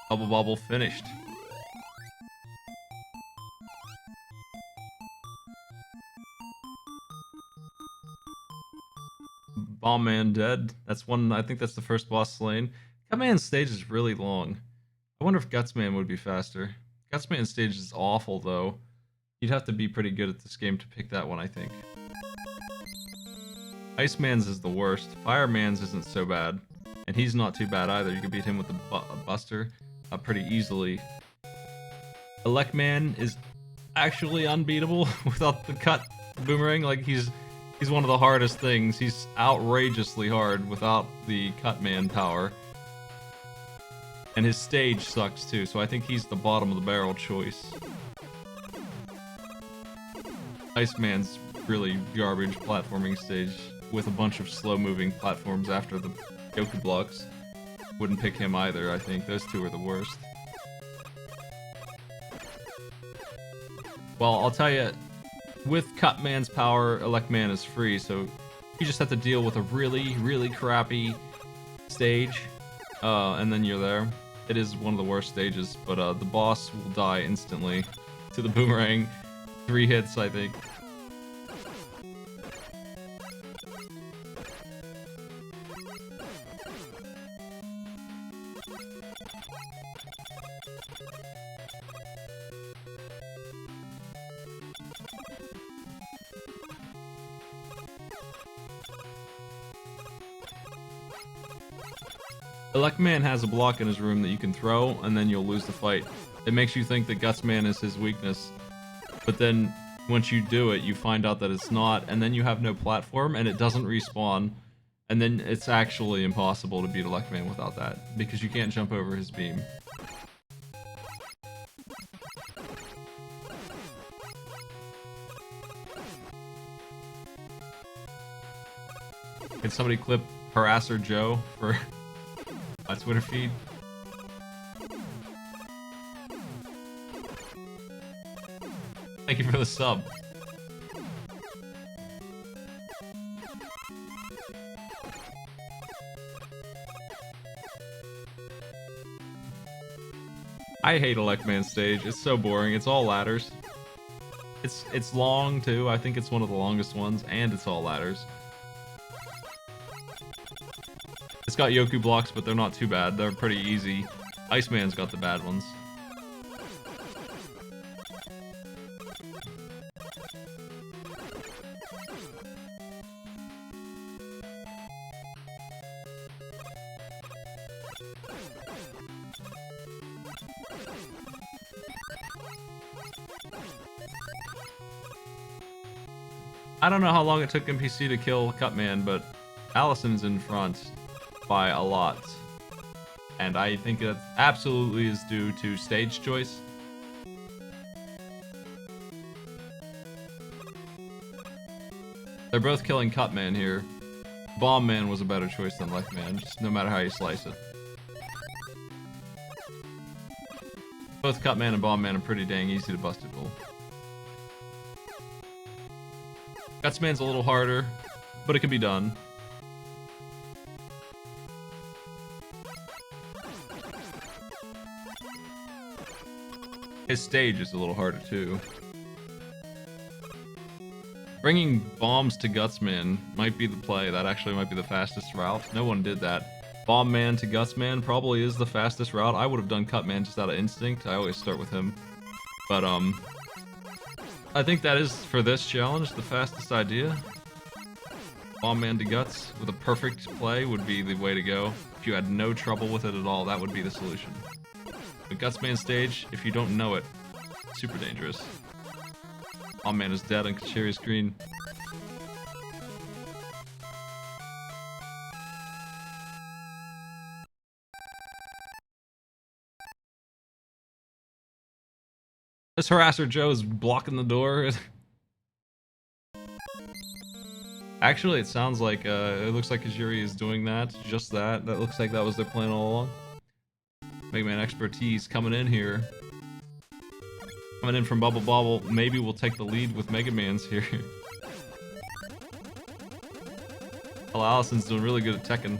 Bubble Bobble finished. Bomb Man dead. That's one. I think that's the first boss slain. Cutman's stage is really long. I wonder if Gutsman would be faster. Gutsman's stage is awful though. You'd have to be pretty good at this game to pick that one, I think. Iceman's is the worst. Fireman's isn't so bad. And he's not too bad either. You can beat him with the Buster pretty easily. Elecman is actually unbeatable without the cut boomerang. Like, he's one of the hardest things. He's outrageously hard without the Cutman power. And his stage sucks too, so I think he's the bottom of the barrel choice. Iceman's really garbage platforming stage with a bunch of slow-moving platforms after the Yoku blocks. Wouldn't pick him either, I think. Those two are the worst. Well, I'll tell you, with Cutman's power, Elecman is free, so you just have to deal with a really, really crappy stage, and then you're there. It is one of the worst stages, but the boss will die instantly to the boomerang. 3 hits, I think. Elecman has a block in his room that you can throw, and then you'll lose the fight. It makes you think that Gutsman is his weakness, but then once you do it, you find out that it's not, and then you have no platform, and it doesn't respawn, and then it's actually impossible to beat Elecman without that, because you can't jump over his beam. Can somebody clip Harasser Joe for my Twitter feed? Thank you for the sub. I hate Elecman stage. It's so boring. It's all ladders. It's long too. I think it's one of the longest ones, and it's all ladders. It's got Yoku blocks, but they're not too bad. They're pretty easy. Iceman's got the bad ones. I don't know how long it took NPC to kill Cutman, but Allison's in front by a lot. And I think that absolutely is due to stage choice. They're both killing Cutman here. Bomb Man was a better choice than Elecman, just no matter how you slice it. Both Cutman and Bomb Man are pretty dang easy to bust at goal. Gutsman's a little harder, but it can be done. His stage is a little harder too. Bringing bombs to Gutsman might be the play. That actually might be the fastest route. No one did that. Bomb Man to Gutsman probably is the fastest route. I would have done Cutman just out of instinct. I always start with him. But I think that is, for this challenge, the fastest idea. Bomb Man to Guts with a perfect play would be the way to go. If you had no trouble with it at all, that would be the solution. The Gutsman stage, if you don't know it, super dangerous. Bomb Man is dead on Kachiri's screen. This Harasser Joe is blocking the door. Actually, it sounds like, it looks like Kajiri is doing that. Just that. That looks like that was their plan all along. Mega Man expertise coming in here. Coming in from Bubble Bobble. Maybe we'll take the lead with Mega Man's here. Well, Allison's doing really good at Tekken.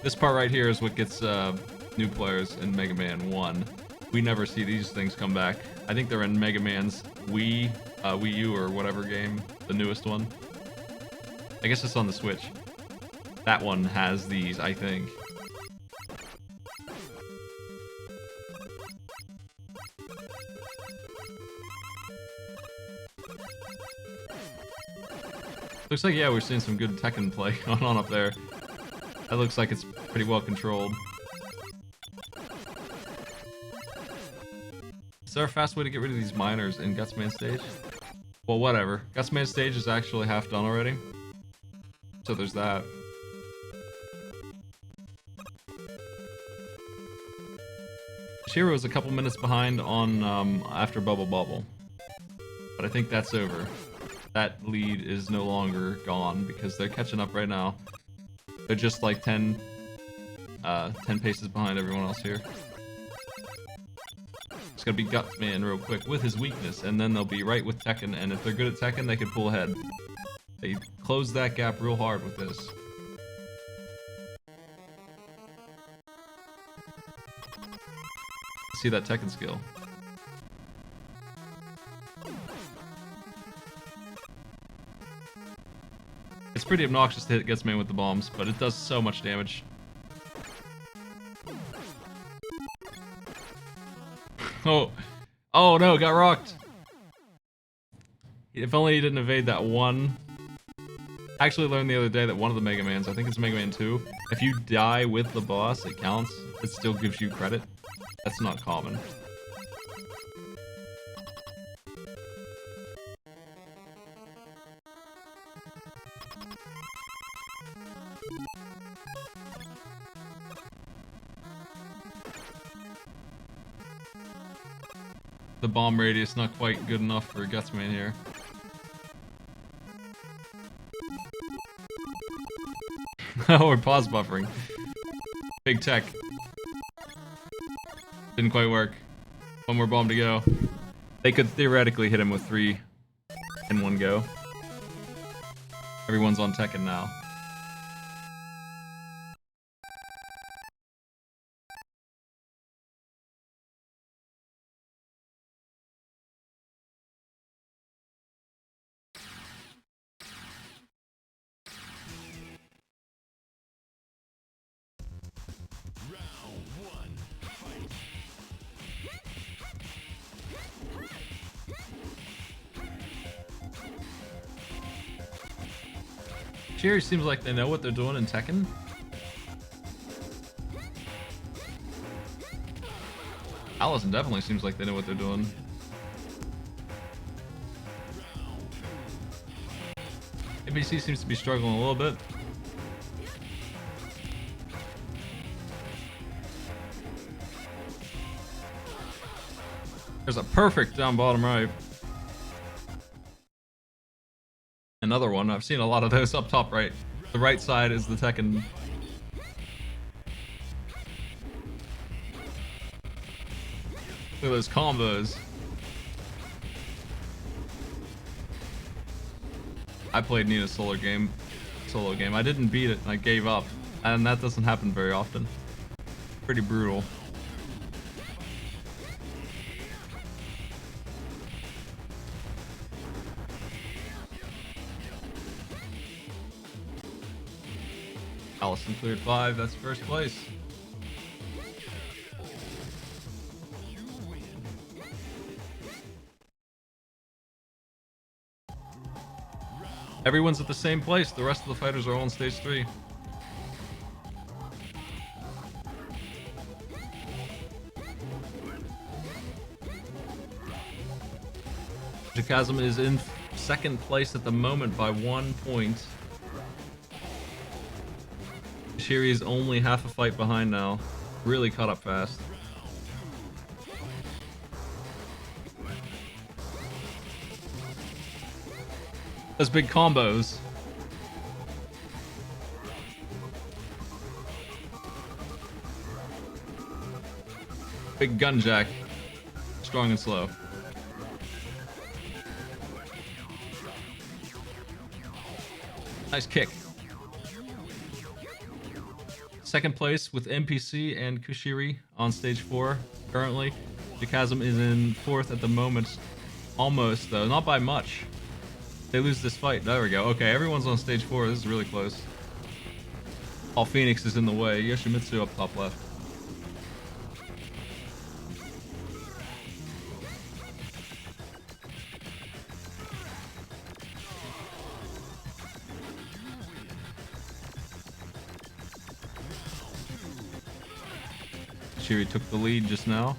This part right here is what gets new players in Mega Man 1. We never see these things come back. I think they're in Mega Man's Wii U or whatever game, the newest one. I guess it's on the Switch. That one has these, I think. Looks like, yeah, we're seeing some good Tekken play going on up there. That looks like it's pretty well controlled. Is there a fast way to get rid of these miners in Gutsman stage? Well, whatever. Gutsman stage is actually half done already. So there's that. Shiro is a couple minutes behind on after Bubble Bobble. But I think that's over. That lead is no longer gone because they're catching up right now. They're just like 10 paces behind everyone else here. It's gonna be Gutsman real quick with his weakness, and then they'll be right with Tekken, and if they're good at Tekken, they can pull ahead. They close that gap real hard with this. See that Tekken skill. It's pretty obnoxious to hit Gutsman with the bombs, but it does so much damage. Oh no, got rocked. If only he didn't evade that one. I actually learned the other day that one of the Mega Mans, I think it's Mega Man 2, if you die with the boss, it counts. It still gives you credit. That's not common. The bomb radius not quite good enough for Gutsman here. Oh, we're pause buffering. Big tech. Didn't quite work. One more bomb to go. They could theoretically hit him with 3 in one go. Everyone's on Tekken now. Here seems like they know what they're doing in Tekken. Allison definitely seems like they know what they're doing. ABC seems to be struggling a little bit. There's a perfect down bottom right. Another one. I've seen a lot of those up top right. The right side is the Tekken. Look at those combos. I played Nina's solo game. I didn't beat it and I gave up. And that doesn't happen very often. Pretty brutal. Allison cleared 5, that's first place. Everyone's at the same place, the rest of the fighters are all on stage 3. Chasm is in second place at the moment by 1 point. Shiri is only half a fight behind now. Really caught up fast. Those big combos. Big gun jack. Strong and slow. Nice kick. Second place with NPC and Kushiri on stage 4 currently. Chasm is in 4th at the moment. Almost though, not by much. They lose this fight. There we go. Okay, everyone's on stage 4. This is really close. All Phoenix is in the way. Yoshimitsu up top left. Shiri took the lead just now.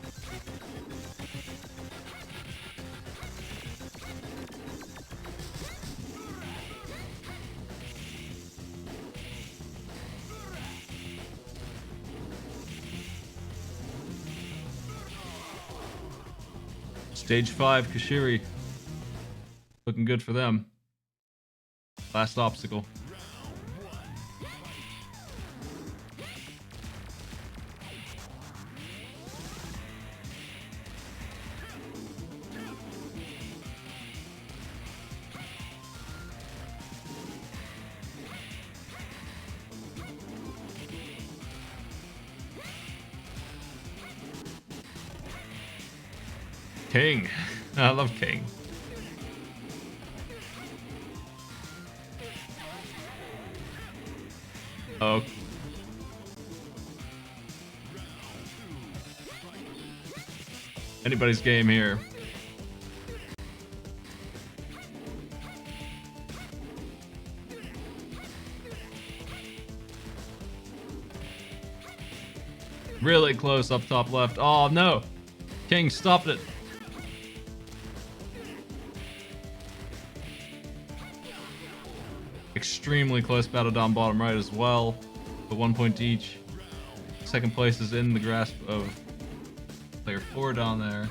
Stage 5, Kashiri. Looking good for them. Last obstacle. King. I love King. Oh. Anybody's game here. Really close up top left. Oh no. King stopped it. Extremely close battle down bottom right as well, but 1 point each. Second place is in the grasp of player 4 down there.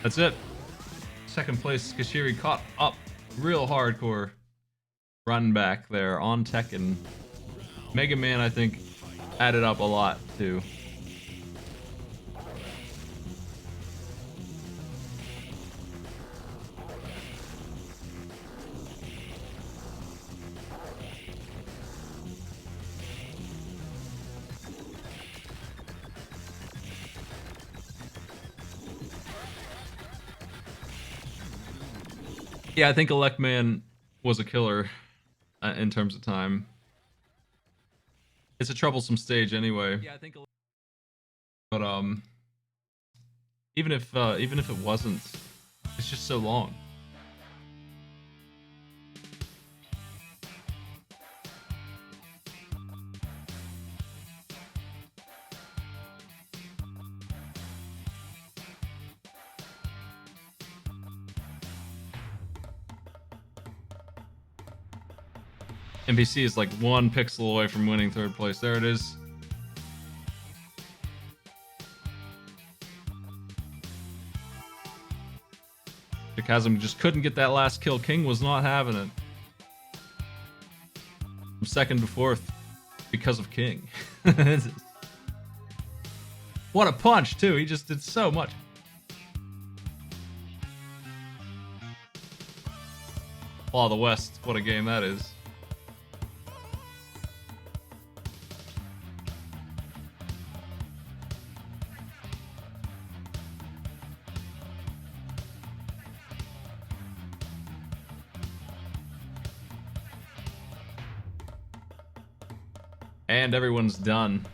That's it. Second place, Kashiri caught up real hardcore. Run back there on Tekken. Mega Man, I think, added up a lot too. Yeah, I think Elect Man was a killer in terms of time. It's a troublesome stage anyway. Yeah, I think. But even if it wasn't, it's just so long. NPC is like 1 pixel away from winning 3rd place. There it is. Chasm just couldn't get that last kill. King was not having it. From 2nd to 4th because of King. What a punch too. He just did so much. Law of the West. What a game that is. And everyone's done.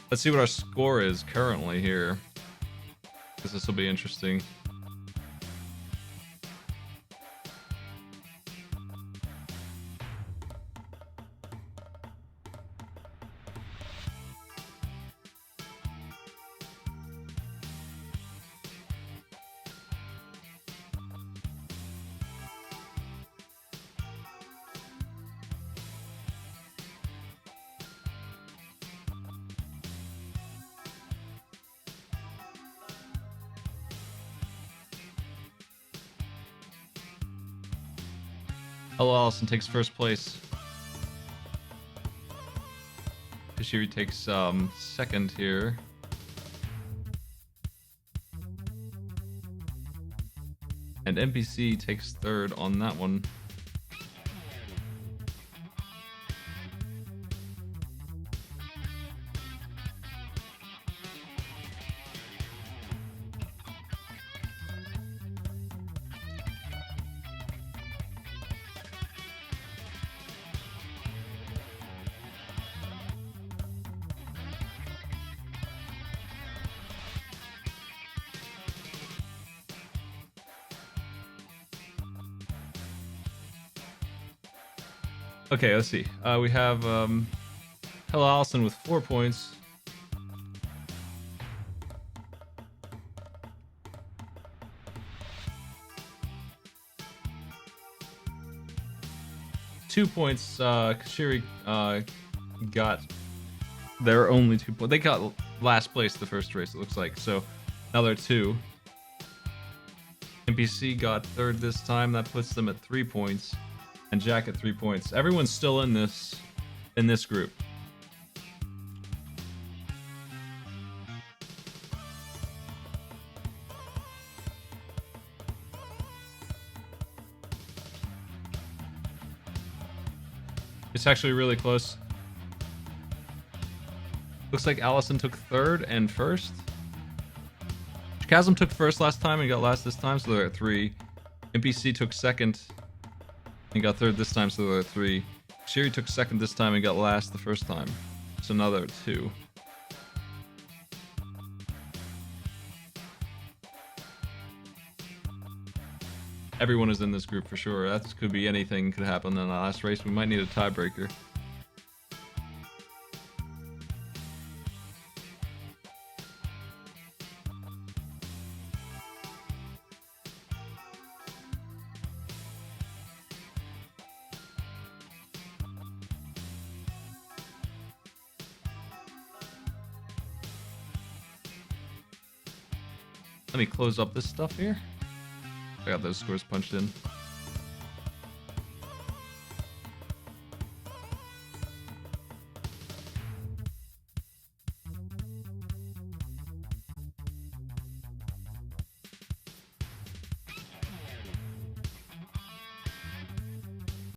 Let's see what our score is currently here, because this will be interesting. Hello Allison takes 1st place. Kashiri takes 2nd here. And And NPC takes third on that one. Okay, let's see. We have Hello Allison with 4 points. .2 points. Kashiri got their only 2 points. They got last place the first race, it looks like. So now they're 2. NPC got third this time. That puts them at 3 points. And Jack at 3 points. Everyone's still in this group. It's actually really close. Looks like Allison took third and first. Chasm took first last time and got last this time, so they're at 3. NPC took second and got third this time, so they're at 3. Shiri took second this time and got last the first time, so now they're at 2. Everyone is in this group for sure. That could be anything could happen in the last race. We might need a tiebreaker. Let me close up this stuff here. I got those scores punched in.